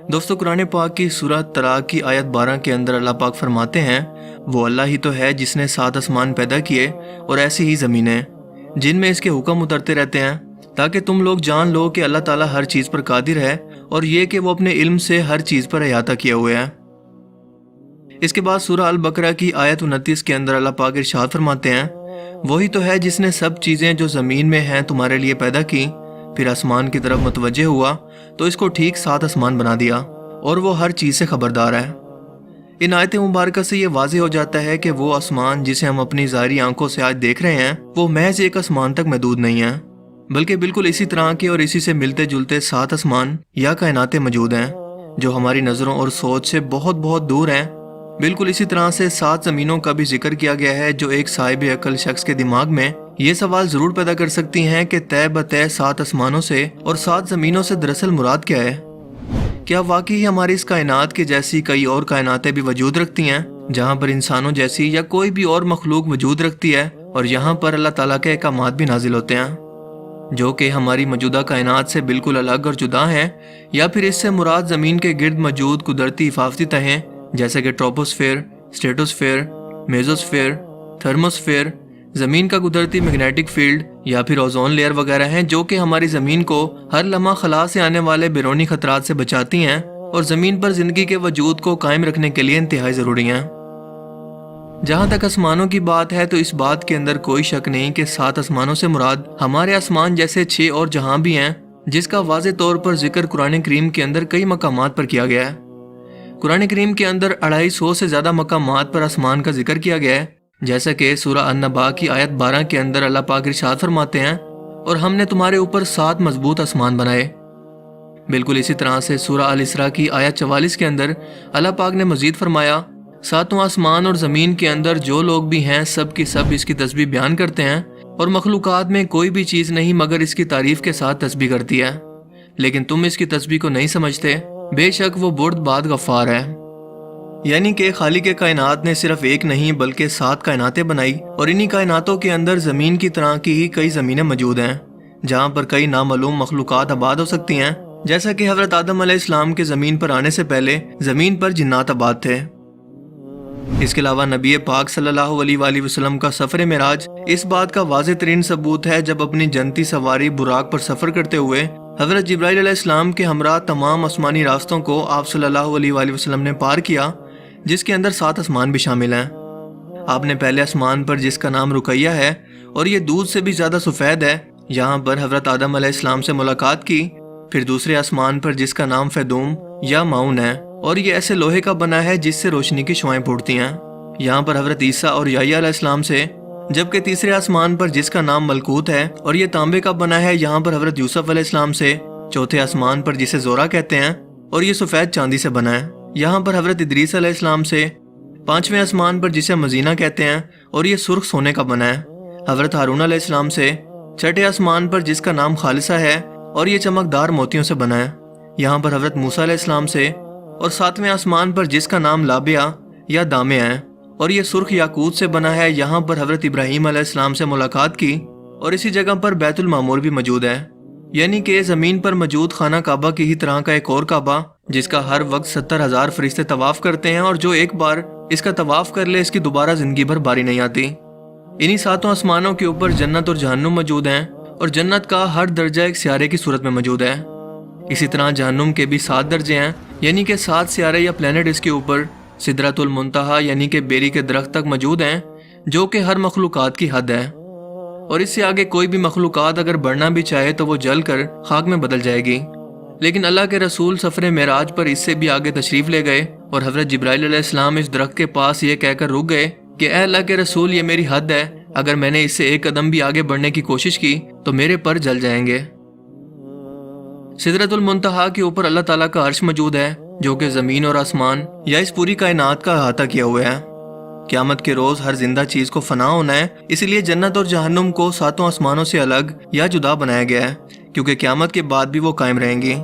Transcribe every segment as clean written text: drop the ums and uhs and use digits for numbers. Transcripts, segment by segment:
दोस्तों कुरान पाक की सूरह तलाक की आयत 12 के अंदर अल्लाह पाक फरमाते हैं, वो अल्लाह ही तो है जिसने 7 आसमान पैदा किए और ऐसी ही ज़मीनें जिनमें इसके हुक्म उतरते रहते हैं, ताकि तुम लोग जान लो कि अल्लाह ताला हर चीज़ पर कादिर है और ये कि वो अपने इल्म से हर चीज़ पर अहाता किए हुए है। इसके बाद सूरह अल बकरा की आयत 29 के अंदर अल्लाह पाक इरशाद फरमाते हैं, वही तो है जिसने सब चीज़ें जो ज़मीन में हैं तुम्हारे लिए पैदा की, फिर आसमान की तरफ मुतवज्जे हुआ तो इसको ठीक 7 आसमान बना दिया और वो हर चीज़ से खबरदार है। इन आयत मुबारक से ये वाज़ेह हो जाता है कि वो आसमान जिसे हम अपनी ज़ाहिरी आंखों से आज देख रहे हैं वो महज एक आसमान तक महदूद नहीं है, बल्कि बिल्कुल इसी तरह के और इसी से मिलते जुलते 7 आसमान या कायनातें मौजूद हैं जो हमारी नज़रों और सोच से बहुत बहुत दूर हैं। बिल्कुल इसी तरह से 7 ज़मीनों का भी जिक्र किया गया है जो एक साहिब अकल शख्स के दिमाग में ये सवाल ज़रूर पैदा कर सकती हैं कि तय बतय 7 आसमानों से और 7 ज़मीनों से दरअसल मुराद क्या है। क्या वाकई हमारी इस कायनात के जैसी कई और कायनातें भी वजूद रखती हैं जहाँ पर इंसानों जैसी या कोई भी और मखलूक वजूद रखती है और यहाँ पर अल्लाह ताला के अहकामात भी नाजिल होते हैं जो कि हमारी मौजूदा कायनात से बिल्कुल अलग और जुदा हैं, या फिर इससे मुराद ज़मीन के गिर्द मौजूद कुदरती हिफाजती तहें जैसे कि ट्रोपोस्फेयर, स्ट्रेटोस्फेयर, मेजोस्फेयर, थर्मोस्फेयर, ज़मीन का कुदरती मैग्नेटिक फील्ड या फिर ओजोन लेयर वगैरह हैं जो कि हमारी ज़मीन को हर लम्हा खला से आने वाले बैरूनी खतरात से बचाती हैं और ज़मीन पर ज़िंदगी के वजूद को कायम रखने के लिए इंतहाई ज़रूरी हैं। जहाँ तक आसमानों की बात है तो इस बात के अंदर कोई शक नहीं कि 7 आसमानों से मुराद हमारे आसमान जैसे 6 और जहाँ भी हैं जिसका वाज़े तौर पर जिक्र कुरान करीम के अंदर कई मकामात पर किया गया है। कुरान करीम के अंदर 250 से ज़्यादा मकामात पर आसमान का जिक्र किया गया है, जैसा कि सूरह अन-नबा की आयत 12 के अंदर अल्लाह पाक इरशाद फरमाते हैं, और हमने तुम्हारे ऊपर 7 मजबूत आसमान बनाए। बिल्कुल इसी तरह से सूरह अल इसरा की आयत 44 के अंदर अल्लाह पाक ने मजीद फरमाया, सातों आसमान और ज़मीन के अंदर जो लोग भी हैं सब की सब इसकी तस्बीह बयान करते हैं और मखलूकात में कोई भी चीज़ नहीं मगर इसकी तारीफ के साथ तस्बीह करती है, लेकिन तुम इसकी तस्बीह को नहीं समझते। बेशक वो बुर्दबाद गफ़ार है। यानी कि खालिक कायनात ने सिर्फ एक नहीं बल्कि 7 कायनातें बनाई और इन्हीं कायनातों के अंदर ज़मीन की तरह की ही कई ज़मीनें मौजूद हैं जहाँ पर कई नामालूम मखलूकात आबाद हो सकती हैं, जैसा कि हज़रत आदम अलैहिस्सलाम के ज़मीन पर आने से पहले ज़मीन पर जिन्नात आबाद थे। इसके अलावा नबी पाक सल्लल्लाहु अलैहि वसल्लम का सफ़र मेराज इस बात का वाज़ेह तरीन सबूत है जब अपनी जनती सवारी बुराक पर सफ़र करते हुए हज़रत जिब्राइल अलैहिस्सलाम के हमरा तमाम आसमानी रास्तों को आप सल्लल्लाहु अलैहि वसल्लम ने पार किया, जिसके अंदर 7 आसमान भी शामिल हैं। आपने पहले आसमान पर जिसका नाम रुकैया है और ये दूध से भी ज़्यादा सफ़ेद है, यहाँ पर हज़रत आदम अलैहिस्सलाम से मुलाकात की। फिर दूसरे आसमान पर जिसका नाम फैदूम या माउन है और ये ऐसे लोहे का बना है जिससे रोशनी की शुआएं फूटती हैं, यहाँ पर हज़रत ईसा और याह्या अलैहिस्सलाम से। जबकि तीसरे आसमान पर जिसका नाम मलकूत है और ये तांबे का बना है, यहाँ पर हज़रत यूसुफ अलैहिस्सलाम से। चौथे आसमान पर जिसे ज़ोरा कहते हैं और ये सफ़ेद चांदी से बना है, यहाँ पर हज़रत इदरीस अलैहिस्सलाम से। पांचवें आसमान पर जिसे मजीना कहते हैं और ये सुर्ख सोने का बना है, हज़रत हारून अलैहिस्सलाम से। छठे आसमान पर जिसका नाम खालिसा है और ये चमकदार मोतियों से बना है, यहाँ पर हज़रत मूसा अलैहिस्सलाम से। और सातवें आसमान पर जिसका नाम लाबिया या दामे है और ये सुर्ख याकूत से बना है, यहाँ पर हज़रत इब्राहीम अलैहिस्सलाम से मुलाकात की। और इसी जगह पर बैतुल मामूर भी मौजूद है, यानी कि ज़मीन पर मौजूद खाना काबा की ही तरह का एक और काबा जिसका हर वक्त 70,000 फरिश्ते तवाफ़ करते हैं और जो एक बार इसका तवाफ़ कर ले इसकी दोबारा ज़िंदगी भर बारी नहीं आती। इन्हीं 7 आसमानों के ऊपर जन्नत और जहन्नुम मौजूद हैं और जन्नत का हर दर्जा एक सियारे की सूरत में मौजूद है। इसी तरह जहन्नुम के भी 7 दर्जे हैं, यानी कि 7 सियारे या प्लैनेट इसके ऊपर सिदरतुल मुंतहा यानी कि बेरी के दरख्त तक मौजूद हैं, जो कि हर मखलूकात की हद है। और इससे आगे कोई भी मखलूकात अगर बढ़ना भी चाहे तो वो जल कर खाक में बदल जाएगी। लेकिन अल्लाह के रसूल सफ़र मेराज पर इससे भी आगे तशरीफ़ ले गए और हज़रत जिब्राइल अलैहिस्सलाम इस दरख्त के पास ये कहकर रुक गए कि ए अल्लाह के रसूल, ये मेरी हद है, अगर मैंने इससे एक कदम भी आगे बढ़ने की कोशिश की तो मेरे पर जल जाएंगे। सिदरतुल मुंतहा के ऊपर अल्लाह ताला का अर्श मौजूद है जो कि ज़मीन और आसमान या इस पूरी कायनात का अहाता किया हुआ है। क़यामत के रोज़ हर जिंदा चीज़ को फना होना है, इसलिए जन्नत और जहन्नुम को 7 आसमानों से अलग या जुदा बनाया गया है, क्योंकि क़यामत के बाद भी वो कायम रहेंगी।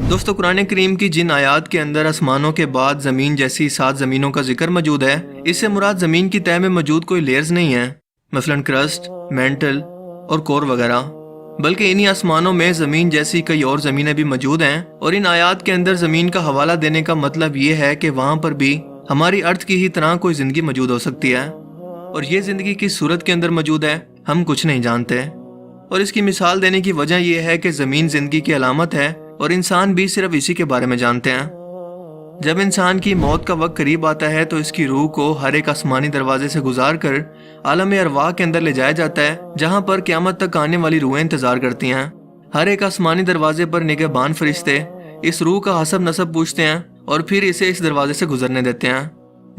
दोस्तों, कुरान करीम की जिन आयात के अंदर आसमानों के बाद ज़मीन जैसी 7 ज़मीनों का जिक्र मौजूद है, इससे मुराद ज़मीन की तह में मौजूद कोई लेयर्स नहीं है, मसलन क्रस्ट, मेंटल और कोर वगैरह। बल्कि इन्हीं आसमानों में ज़मीन जैसी कई और ज़मीनें भी मौजूद हैं, और इन आयात के अंदर ज़मीन का हवाला देने का मतलब ये है कि वहाँ पर भी हमारी अर्थ की ही तरह कोई ज़िंदगी मौजूद हो सकती है, और ये ज़िंदगी किस सूरत के अंदर मौजूद है हम कुछ नहीं जानते। और इसकी मिसाल देने की वजह यह है कि ज़मीन ज़िंदगी की अलामत है और इंसान भी सिर्फ इसी के बारे में जानते हैं। जब इंसान की मौत का वक्त करीब आता है तो इसकी रूह को हर एक आसमानी दरवाजे से गुजार कर आलम अरवाह के अंदर ले जाया जाता है, जहाँ पर क़यामत तक आने वाली रूहें इंतजार करती हैं। हर एक आसमानी दरवाजे पर निगहबान फरिश्ते इस रूह का हसब नसब पूछते हैं और फिर इसे इस दरवाजे से गुजरने देते हैं।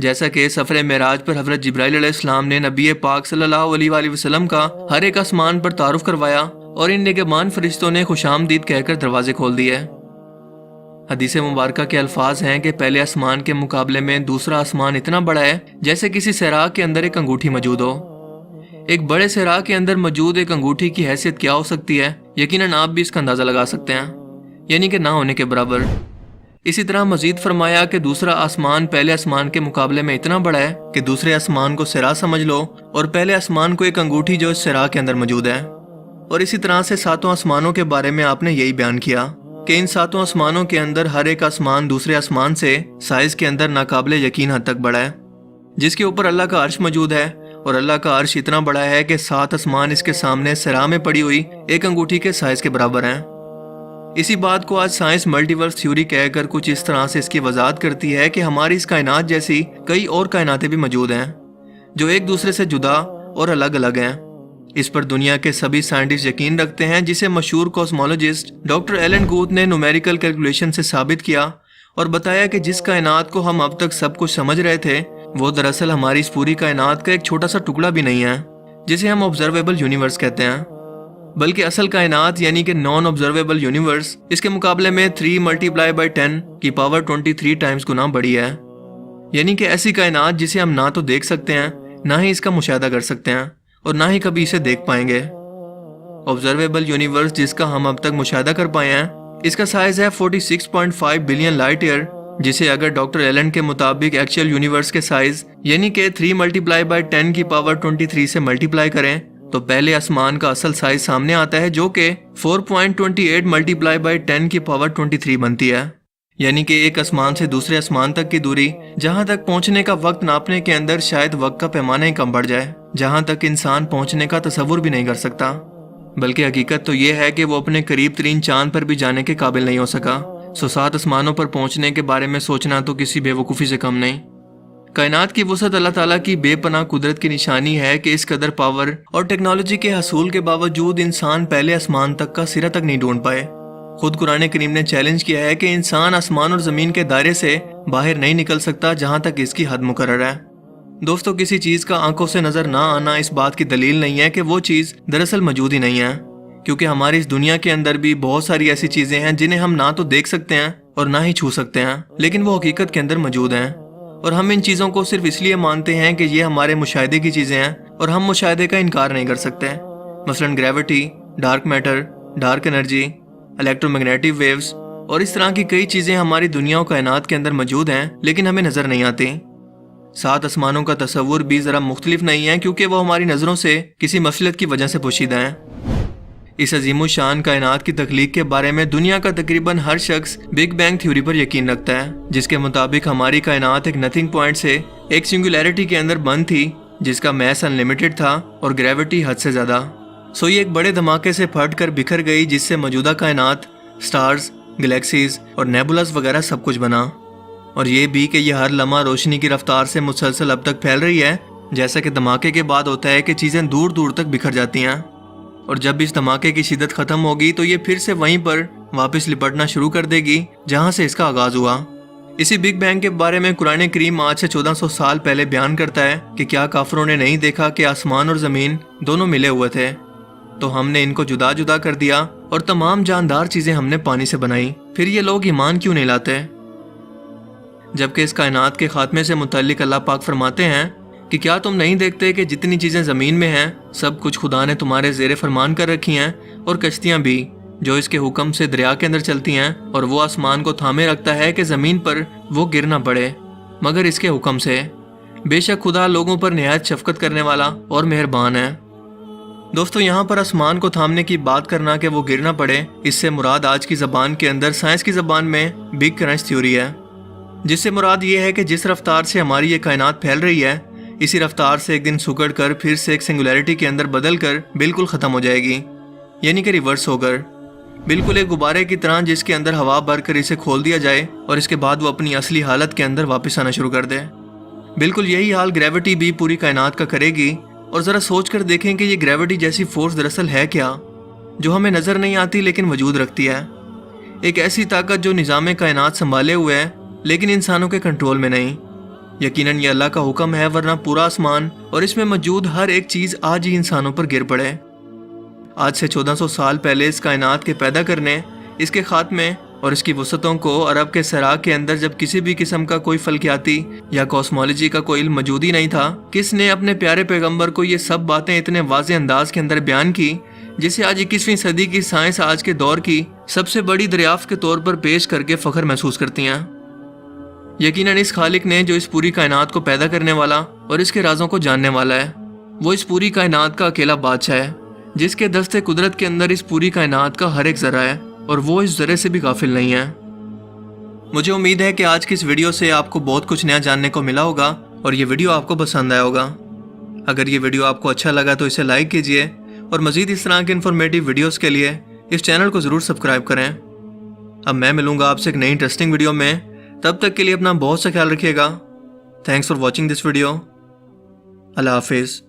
जैसा कि सफ़र मेराज पर हज़रत जिब्राइल अलैहिस्सलाम ने नबी पाक सल्लल्लाहु अलैहि वसल्लम का हर एक आसमान पर तारुफ करवाया और इन निगहबान फरिश्तों ने खुशामदीद कहकर दरवाजे खोल दिए। हदीस मुबारका के अल्फाज हैं कि पहले आसमान के मुकाबले में दूसरा आसमान इतना बड़ा है जैसे किसी सहरा के अंदर एक अंगूठी मौजूद हो। एक बड़े सहरा के अंदर मौजूद एक अंगूठी की हैसियत क्या हो सकती है, यकीनन आप भी इसका अंदाज़ा लगा सकते हैं, यानी कि ना होने के बराबर। इसी तरह मजीद फरमाया कि दूसरा आसमान पहले आसमान के मुकाबले में इतना बड़ा है कि दूसरे आसमान को सिरा समझ लो और पहले आसमान को एक अंगूठी जो इस सिरा के अंदर मौजूद है। और इसी तरह से सातों आसमानों के बारे में आपने यही बयान किया कि इन सातों आसमानों के अंदर हर एक आसमान दूसरे आसमान से साइज के अंदर नाकाबिले यकीन हद तक बड़ा है, जिसके ऊपर अल्लाह का अर्श मौजूद है, और अल्लाह का अर्श इतना बड़ा है कि 7 आसमान इसके सामने सिरा में पड़ी हुई एक अंगूठी के साइज के बराबर हैं। इसी बात को आज साइंस मल्टीवर्स थ्योरी कहकर कुछ इस तरह से इसकी वजाहत करती है कि हमारी इस कायनात जैसी कई और कायनातें भी मौजूद हैं जो एक दूसरे से जुदा और अलग अलग हैं। इस पर दुनिया के सभी साइंटिस्ट यकीन रखते हैं, जिसे मशहूर कॉस्मोलॉजिस्ट डॉक्टर एलन गुथ ने न्यूमेरिकल कैलकुलेशन से साबित किया और बताया कि जिस कायनात को हम अब तक सब कुछ समझ रहे थे वो दरअसल हमारी इस पूरी कायनात का एक छोटा सा टुकड़ा भी नहीं है, जिसे हम ऑब्जर्वेबल यूनिवर्स कहते हैं, बल्कि असल कायनात यानी कि नॉन ऑब्जर्वेबल यूनिवर्स इसके मुकाबले में 3 × 10 की पावर 23 टाइम्स गुना बड़ी है। यानी कि ऐसी कायनात जिसे हम ना तो देख सकते हैं, ना ही इसका मुशाहदा कर सकते हैं और ना ही कभी इसे देख पाएंगे। ऑब्जर्वेबल यूनिवर्स जिसका हम अब तक मुशाहदा कर पाए हैं, इसका साइज है 46.5 बिलियन लाइट ईयर, जिसे अगर डॉक्टर एलन के मुताबिक एक्चुअल यूनिवर्स के साइज यानी कि 3 × 10 की पावर 23 से मल्टीप्लाई करें तो पहले आसमान का असल साइज सामने आता है, जो कि 4.28 × 10 की पावर 23 बनती है। यानी कि एक आसमान से दूसरे आसमान तक की दूरी, जहां तक पहुंचने का वक्त नापने के अंदर शायद वक्त का पैमाना ही कम बढ़ जाए, जहां तक इंसान पहुंचने का तसव्वुर भी नहीं कर सकता। बल्कि हकीकत तो यह है कि वो अपने करीब तरीन चांद पर भी जाने के काबिल नहीं हो सका। 7 आसमानों पर पहुंचने के बारे में सोचना तो किसी बेवकूफ़ी से कम नहीं। कायनात की वसअत अल्लाह ताला की बेपनाह कुदरत की निशानी है कि इस कदर पावर और टेक्नोलॉजी के हसूल के बावजूद इंसान पहले आसमान तक का सिरा तक नहीं ढूंढ पाए। खुद कुरान करीम ने चैलेंज किया है कि इंसान आसमान और ज़मीन के दायरे से बाहर नहीं निकल सकता जहां तक इसकी हद मुकर्रर है। दोस्तों, किसी चीज़ का आंखों से नज़र ना आना इस बात की दलील नहीं है कि वो चीज़ दरअसल मौजूद ही नहीं है, क्योंकि हमारी इस दुनिया के अंदर भी बहुत सारी ऐसी चीज़ें हैं जिन्हें हम ना तो देख सकते हैं और ना ही छू सकते हैं, लेकिन वो हकीकत के अंदर मौजूद हैं और हम इन चीज़ों को सिर्फ इसलिए मानते हैं कि ये हमारे मुशाहिदे की चीज़ें हैं और हम मुशाहिदे का इनकार नहीं कर सकते। मसलन gravity, dark matter, dark energy, electromagnetic waves और इस तरह की कई चीज़ें हमारी दुनिया और कायनात के अंदर मौजूद हैं, लेकिन हमें नज़र नहीं आती। 7 आसमानों का तसव्वुर भी ज़रा मुख्तलिफ नहीं है, क्योंकि वो हमारी नज़रों से किसी मसलत की वजह से पोशीदा हैं। इस अजीम शान कायनात की तख्लीक के बारे में दुनिया का तकरीबन हर शख्स बिग बैंग थ्योरी पर यकीन रखता है, जिसके मुताबिक हमारी कायनात एक नथिंग पॉइंट से एक सिंगुलैरिटी के अंदर बंद थी, जिसका मैस अनलिमिटेड था और ग्रेविटी हद से ज़्यादा। सो ये एक बड़े धमाके से फट कर बिखर गई, जिससे मौजूदा कायनात, स्टार्स, गैलेक्सीज और नेबुलास वगैरह सब कुछ बना। और ये भी कि यह हर लम्हा रोशनी की रफ्तार से मुसलसल अब तक फैल रही है, जैसा कि धमाके के बाद होता है कि चीज़ें दूर दूर तक बिखर जाती हैं, और जब इस धमाके की शिद्दत ख़त्म होगी तो ये फिर से वहीं पर वापस लिपटना शुरू कर देगी जहाँ से इसका आगाज़ हुआ। इसी बिग बैंग के बारे में कुरान करीम आज से 1400 साल पहले बयान करता है कि क्या काफिरों ने नहीं देखा कि आसमान और ज़मीन दोनों मिले हुए थे, तो हमने इनको जुदा जुदा कर दिया और तमाम जानदार चीज़ें हमने पानी से बनाई। फिर ये लोग ईमान क्यों नहीं लाते? जबकि इस कायनात के खात्मे से मुतल्लिक अल्लाह पाक फरमाते हैं कि क्या तुम नहीं देखते कि जितनी चीज़ें ज़मीन में हैं सब कुछ खुदा ने तुम्हारे ज़ेरे फरमान कर रखी हैं, और कश्तियाँ भी जो इसके हुक्म से दरिया के अंदर चलती हैं, और वो आसमान को थामे रखता है कि ज़मीन पर वो गिर ना पड़े मगर इसके हुक्म से। बेशक खुदा लोगों पर निहायत शफकत करने वाला और मेहरबान है। दोस्तों यहाँ पर आसमान को थामने की बात करना कि वो गिर ना पड़े, इससे मुराद आज की ज़बान के अंदर साइंस की ज़बान में बिग क्रंच थ्योरी है, जिससे मुराद ये है कि जिस रफ्तार से हमारी ये कायनात फैल रही है, इसी रफ्तार से एक दिन सुकड़ कर फिर से एक सिंगुलैरिटी के अंदर बदल कर बिल्कुल ख़त्म हो जाएगी, यानी कि रिवर्स होकर, बिल्कुल एक गुब्बारे की तरह जिसके अंदर हवा भर कर इसे खोल दिया जाए और इसके बाद वो अपनी असली हालत के अंदर वापस आना शुरू कर दे। बिल्कुल यही हाल ग्रेविटी भी पूरी कायनात का करेगी। और ज़रा सोच कर देखें कि ये ग्रेविटी जैसी फोर्स दरअसल है क्या, जो हमें नज़र नहीं आती लेकिन वजूद रखती है। एक ऐसी ताकत जो निज़ाम कायनात संभाले हुए है लेकिन इंसानों के कंट्रोल में नहीं। यकीनन ये अल्लाह का हुक्म है, वरना पूरा आसमान और इसमें मौजूद हर एक चीज़ आज ही इंसानों पर गिर पड़े। आज से 1400 साल पहले इस कायनात के पैदा करने, इसके खात्मे और इसकी वसतों को अरब के सराग के अंदर जब किसी भी किस्म का कोई फल्कियाती या कॉस्मोलॉजी का कोई इल्म मौजूद ही नहीं था, किसने अपने प्यारे पैगंबर को ये सब बातें इतने वाज़ेह अंदाज के अंदर बयान की, जिसे आज 21वीं सदी की साइंस आज के दौर की सबसे बड़ी दरियाफ्त के तौर पर पेश करके फ़ख्र महसूस करती हैं। यकीनन इस खालिक ने जो इस पूरी कायनात को पैदा करने वाला और इसके राजों को जानने वाला है, वो इस पूरी कायनात का अकेला बादशाह है, जिसके दस्ते कुदरत के अंदर इस पूरी कायनात का हर एक ज़रा है और वो इस ज़रे से भी गाफिल नहीं है। मुझे उम्मीद है कि आज की इस वीडियो से आपको बहुत कुछ नया जानने को मिला होगा और ये वीडियो आपको पसंद आया होगा। अगर ये वीडियो आपको अच्छा लगा तो इसे लाइक कीजिए और मज़ीद इस तरह के इन्फॉर्मेटिव वीडियोस के लिए इस चैनल को ज़रूर सब्सक्राइब करें। अब मैं मिलूँगा आपसे एक नई इंटरेस्टिंग वीडियो में, तब तक के लिए अपना बहुत सा ख्याल रखिएगा। Thanks for watching this video. अल्लाह हाफिज़।